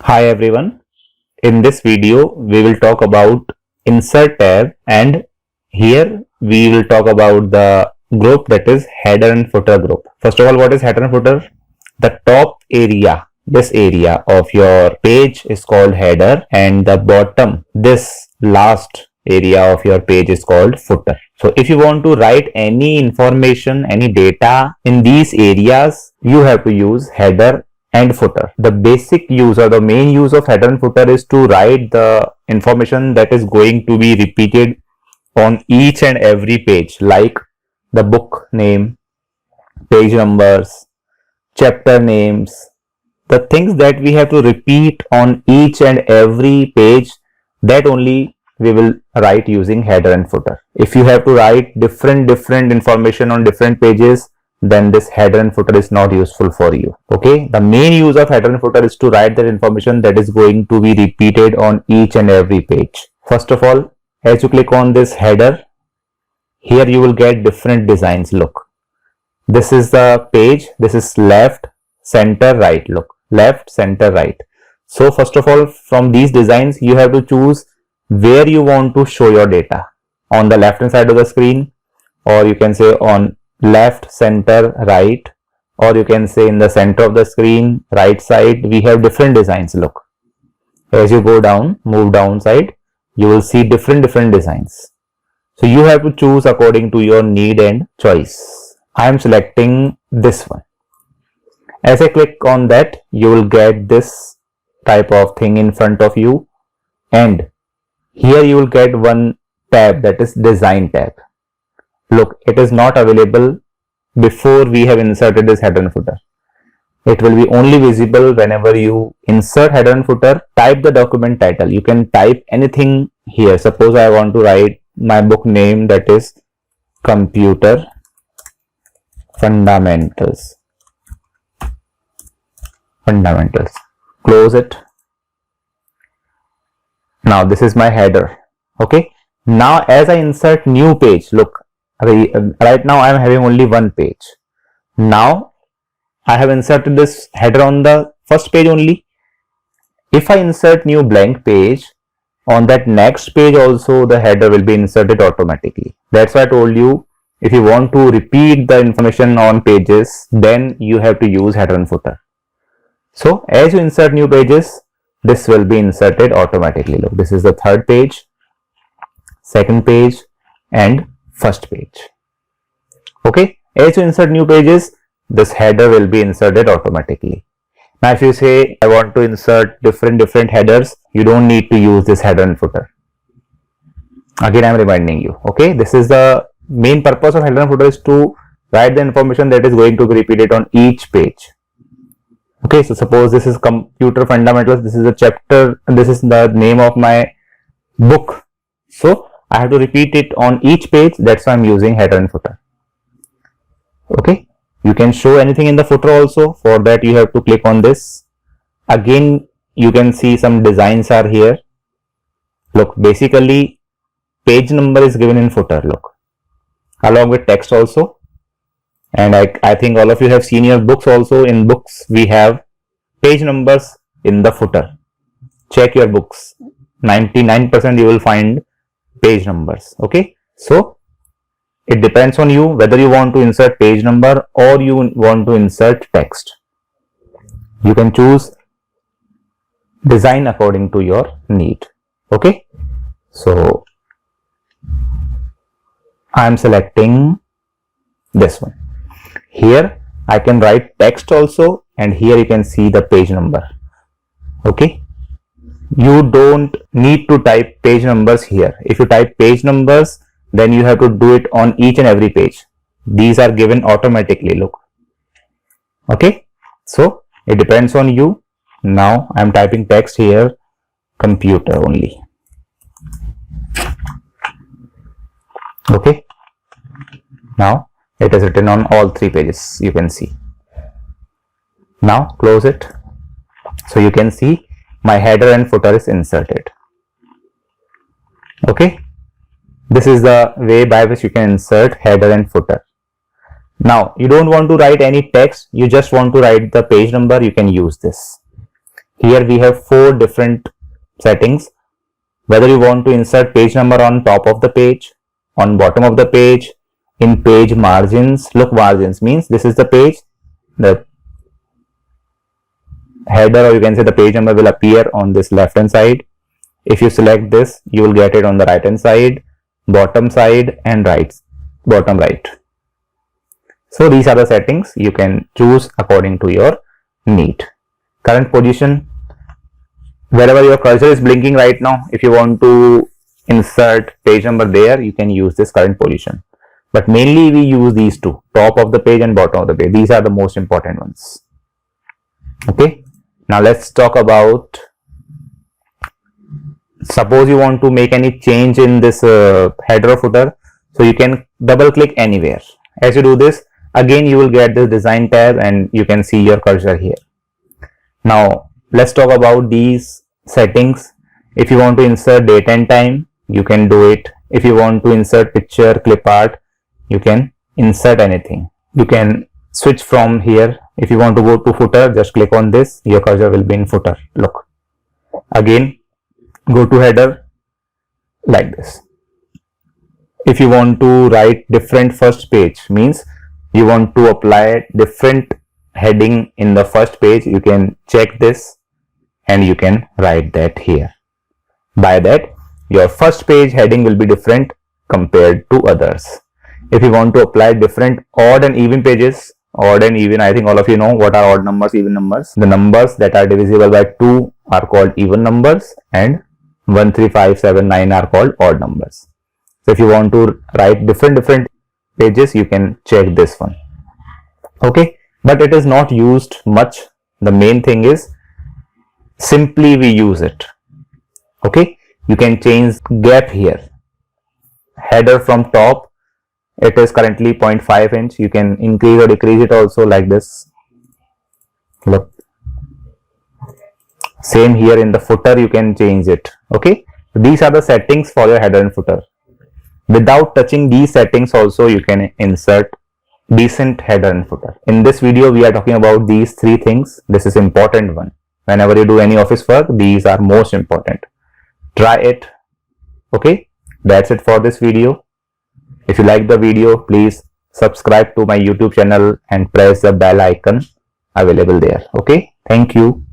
Hi everyone, in this video we will talk about insert tab, and here we will talk about the group that is header and footer group. First of all, what is header and footer? The top area, this area of your page is called header, and the bottom, this last area of your page is called footer. So if you want to write any information, any data in these areas, you have to use header and footer. The basic use or the main use of header and footer is to write the information that is going to be repeated on each and every page, like the book name, page numbers, chapter names, the things that we have to repeat on each and every page, that only we will write using header and footer. If you have to write different information on different pages, then this header and footer is not useful for you. Okay, the main use of header and footer is to write that information that is going to be repeated on each and every page. First of all, as you click on this header, here you will get different designs. Look, this is the page, this is left, center, right. Look, left, center, right. So first of all, from these designs you have to choose where you want to show your data, on the left hand side of the screen, or you can say on left, center, right, or you can say in the center of the screen, right side. We have different designs. Look, as you go down, move downside, you will see different designs. So you have to choose according to your need and choice. I am selecting this one. As I click on that, you will get this type of thing in front of you, and here you will get one tab, that is design tab. Look, it is not available before we have inserted this header and footer. It will be only visible whenever you insert header and footer. Type the document title. You can type anything here. Suppose I want to write my book name, that is Computer Fundamentals. Close it. Now this is my header. Okay. Now as I insert new page, look, right now I am having only one page. Now I have inserted this header on the first page only. If I insert new blank page, on that next page also the header will be inserted automatically. That's why I told you, if you want to repeat the information on pages, then you have to use header and footer. So as you insert new pages, this will be inserted automatically. Look, this is the third page, second page, and first page. Okay, as you insert new pages, this header will be inserted automatically. Now if you say I want to insert different headers, you don't need to use this header and footer. Again I am reminding you. Okay, this is the main purpose of header and footer, is to write the information that is going to be repeated on each page. Okay, so suppose this is Computer Fundamentals, this is a chapter, and this is the name of my book. So I have to repeat it on each page. That's why I'm using header and footer. Okay, you can show anything in the footer also. For that you have to click on this. Again you can see some designs are here. Look, basically page number is given in footer, look, along with text also. And I think all of you have seen your books also. In books we have page numbers in the footer. Check your books, 99% you will find page numbers. Okay, so it depends on you whether you want to insert page number or you want to insert text. You can choose design according to your need. Okay, so I am selecting this one. Here I can write text also, and here you can see the page number. Okay, you don't need to type page numbers here. If you type page numbers, then you have to do it on each and every page. These are given automatically. Look. Okay, so it depends on you. Now I am typing text here, computer only. Okay, now it is written on all three pages, you can see. Now close it. So you can see my header and footer is inserted. Okay, this is the way by which you can insert header and footer. Now you don't want to write any text, you just want to write the page number, you can use this. Here we have 4 different settings. Whether you want to insert page number on top of the page, on bottom of the page, in page margins. Look, margins means this is the page, the header, or you can say the page number will appear on this left hand side. If you select this, you will get it on the right hand side, bottom side, and bottom right. So these are the settings you can choose according to your need. Current position, wherever your cursor is blinking right now, if you want to insert page number there, you can use this current position. But mainly we use these two, top of the page and bottom of the page. These are the most important ones. Okay. Now let's talk about, suppose you want to make any change in this header or footer. So you can double click anywhere. As you do this, again you will get this design tab and you can see your cursor here. Now let's talk about these settings. If you want to insert date and time, you can do it. If you want to insert picture, clip art, you can insert anything. You can switch from here. If you want to go to footer, just click on this, your cursor will be in footer. Look, again go to header like this. If you want to write different first page, means you want to apply different heading in the first page, you can check this and you can write that here. By that, your first page heading will be different compared to others. If you want to apply different odd and even pages, odd and even, I think all of you know what are odd numbers, even numbers. The numbers that are divisible by 2 are called even numbers, and 1, 3, 5, 7, 9 are called odd numbers. So if you want to write different pages, you can check this one. Okay, but it is not used much. The main thing is simply we use it. Okay, you can change gap here. Header from top, it is currently 0.5 inch. You can increase or decrease it also like this. Look, same here in the footer, you can change it. Okay, these are the settings for your header and footer. Without touching these settings also, you can insert decent header and footer. In this video, we are talking about these 3 things. This is important one. Whenever you do any office work, these are most important. Try it. Okay, that's it for this video. If you like the video, please subscribe to my YouTube channel and press the bell icon available there. Okay, thank you.